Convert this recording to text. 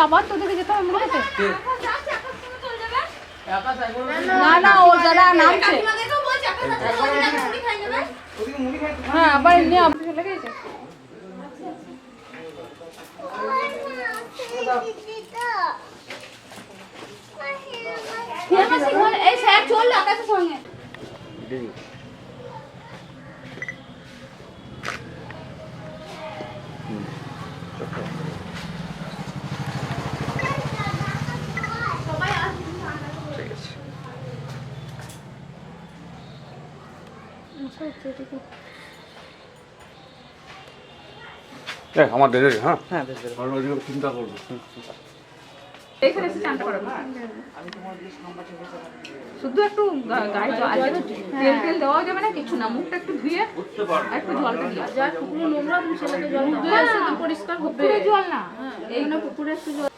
আবার তোদেরকে যেতে হবে মনে হচ্ছে না না ও যারা নামছে হ্যাঁ আবার এমনি আবার চলে গেছে এই স্যার চল আকাশের সঙ্গে আমার দেরি হ্যাঁ হ্যাঁ চিন্তা করবো এখানে এসে চান করো শুধু একটু গায়ে তেল তেল দেওয়া যাবে না কিছু না মুখটা একটু ধুয়ে একটু জলটা দিয়ে যা পুরো নোংরা তুমি ছেলেকে জল ধুয়ে শুধু পরিষ্কার হবে জল না এই না পুকুরে একটু জল